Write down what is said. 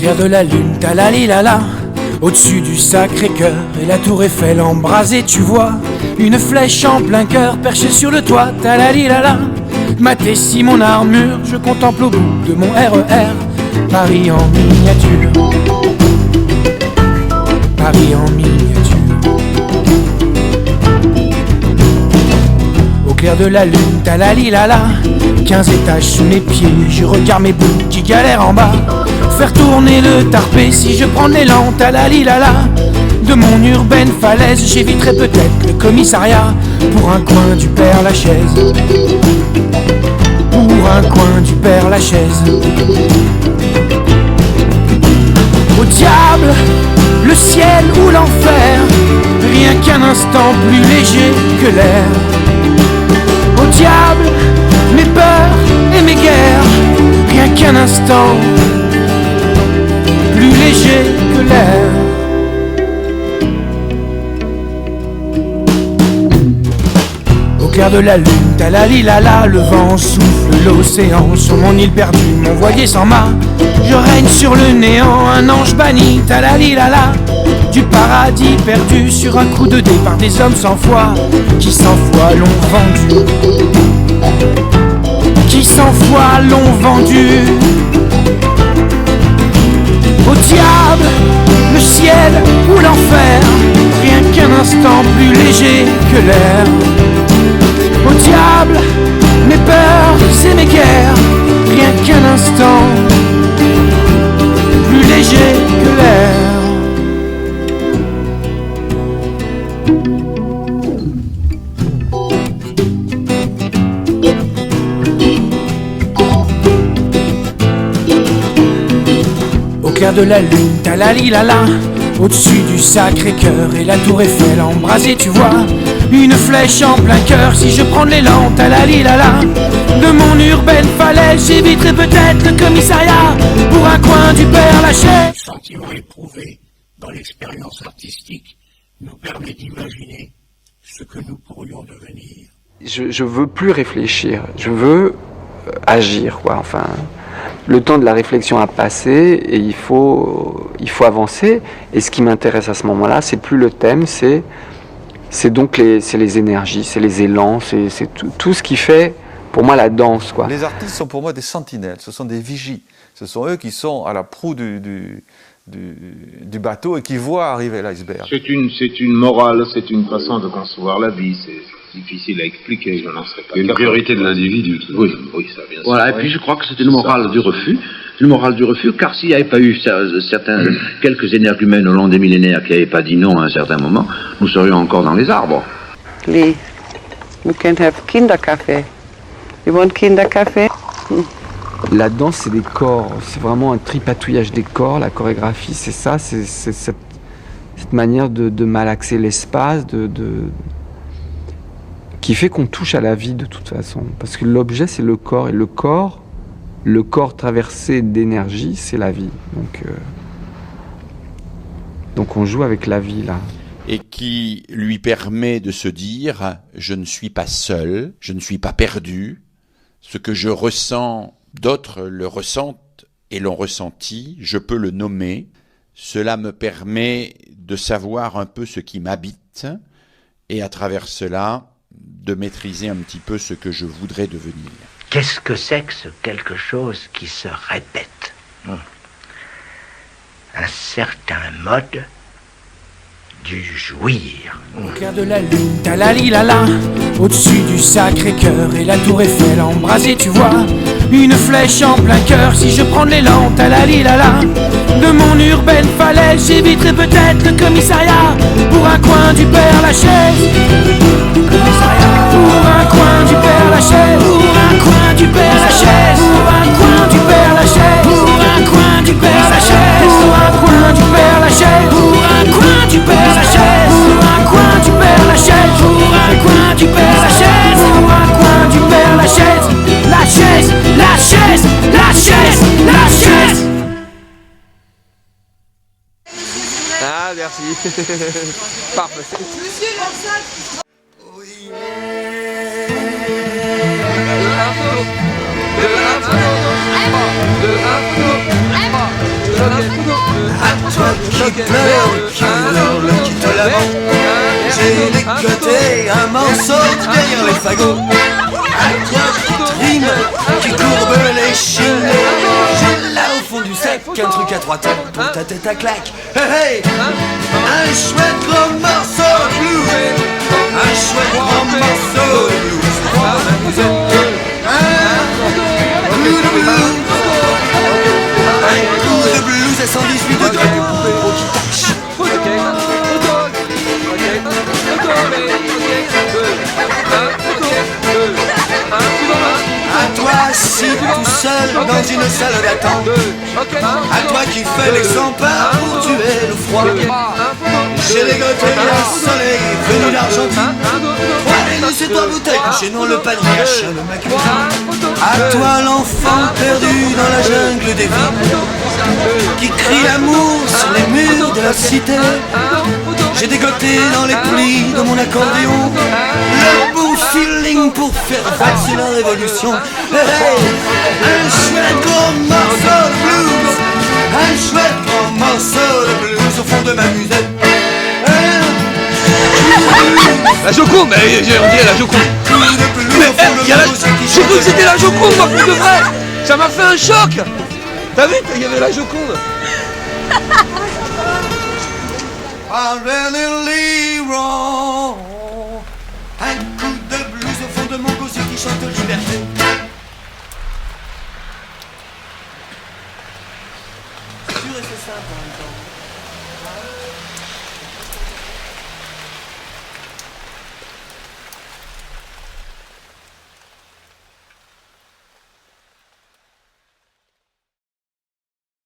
clair de la lune, talalilala, au-dessus du Sacré-Cœur et la tour Eiffel embrasée, tu vois une flèche en plein cœur perchée sur le toit, talalilala. Maté si mon armure, je contemple au bout de mon RER Paris en miniature, Paris en miniature. Au clair de la lune, talalilala, 15 étages sous mes pieds, je regarde mes bouts qui galèrent en bas. Faire tourner le tarpé si je prends l'élan, talalilala. De mon urbaine falaise, j'éviterai peut-être le commissariat pour un coin du Père-Lachaise, pour un coin du Père-Lachaise. Au diable, le ciel ou l'enfer, rien qu'un instant plus léger que l'air. Au diable, mes peurs et mes guerres, rien qu'un instant plus léger que l'air. Au clair de la lune, talalilala, le vent souffle l'océan sur mon île perdue, mon voilier sans mât. Je règne sur le néant, un ange banni, talalilala, du paradis perdu sur un coup de dé par des hommes sans foi, qui sans foi l'ont vendu, qui sans foi l'ont vendu. Au diable, le ciel ou l'enfer, rien qu'un instant plus léger que l'air. Au diable, mes peurs et mes guerres, rien qu'un instant plus léger que l'air. Au clair de la lune, talalilala, au-dessus du Sacré-Cœur et la tour Eiffel embrasée, tu vois une flèche en plein cœur si je prends l'élan, talalilala. De mon urbaine falaise, j'éviterai peut-être le commissariat pour un coin du Père-Lachaise. Le sentiment éprouvé dans l'expérience artistique nous permet d'imaginer ce que nous pourrions devenir. Je veux plus réfléchir, je veux agir, quoi. Enfin, le temps de la réflexion a passé et il faut avancer. Et ce qui m'intéresse à ce moment-là, c'est plus le thème, c'est donc les énergies, c'est les élans, c'est tout ce qui fait pour moi la danse, quoi. Les artistes sont pour moi des sentinelles, ce sont des vigies. Ce sont eux qui sont à la proue du bateau et qui voient arriver l'iceberg. C'est une morale, c'est une façon de concevoir la vie. C'est difficile à expliquer, je n'en sais pas. Il y a une priorité de l'individu. Oui, ça bien sûr. Voilà, et puis je crois que c'est une morale du refus. Une morale du refus, car s'il n'y avait pas eu quelques énergumènes au long des millénaires qui n'avaient pas dit non à un certain moment, nous serions encore dans les arbres. Lee, we can have Kinderkaffee. You want Kinderkaffee? La danse, c'est des corps, c'est vraiment un tripatouillage des corps. La chorégraphie, c'est ça, c'est cette manière de malaxer l'espace, qui fait qu'on touche à la vie de toute façon. Parce que l'objet, c'est le corps, et le corps traversé d'énergie, c'est la vie. Donc on joue avec la vie, là. Et qui lui permet de se dire « je ne suis pas seul, je ne suis pas perdu, ce que je ressens, d'autres le ressentent et l'ont ressenti, je peux le nommer, cela me permet de savoir un peu ce qui m'habite et à travers cela, de maîtriser un petit peu ce que je voudrais devenir. » Qu'est-ce que c'est que ce quelque chose qui se répète? Un certain mode du jouir. Au clair de la lune, talalilala, au-dessus du Sacré-Cœur et la tour Eiffel embrasée, tu vois une flèche en plein cœur si je prends l'élan, talalilala. De mon urbaine falaise, j'éviterai peut-être le commissariat pour un coin du Père-Lachaise. Pour un coin du Père-Lachaise, pour un coin du Père-Lachaise, pour un coin du Père-Lachaise, pour un coin du Père-Lachaise, pour un coin du Père-Lachaise, pour un coin du Père-Lachaise, pour un coin du Père-Lachaise, pour un coin du Père-Lachaise, pour un coin du Père-Lachaise, la chaise, la chaise, la chaise, la chaise. Ah, merci. Parfait. Monsieur Lansac. De l'info. À toi qui pleure, qui hurle, qui te lamente, j'ai décoté un morceau derrière les fagots. À toi qui trime, qui courbe les chines, j'ai là au fond du sac un truc à 3 temps pour ta tête à claque. Hey, hey, un chouette gros morceau de blues, un chouette gros morceau de blues pour m'amuser. Un coup de blues, un coup de blues à 118 degrés du poupée qui tâche. À toi assis tout seul dans une salle d'attente, à toi qui fais les 100 pas pour tuer le froid, j'ai dégoté un soleil venu d'Argentine, 3 Vénus et 3 bouteilles couchées dans le panier caché de ma cuisine. À toi l'enfant perdu dans la jungle des villes, qui crie l'amour sur les murs de la cité, j'ai dégoté dans les plis de mon accordéon le bon feeling pour faire valser la révolution. Hey, hey, un chouette gros morceau de blues, un chouette gros morceau de blues au fond de ma musette. La Joconde, mais on dirait la Joconde. Mais j'ai cru que c'était la Joconde, moi, pour de vrai. Ça m'a fait un choc. T'as vu, il y avait la Joconde. I'm really wrong. Un coup de blues au fond de mon gosier qui chante liberté. C'est sûr et c'est simple en même temps.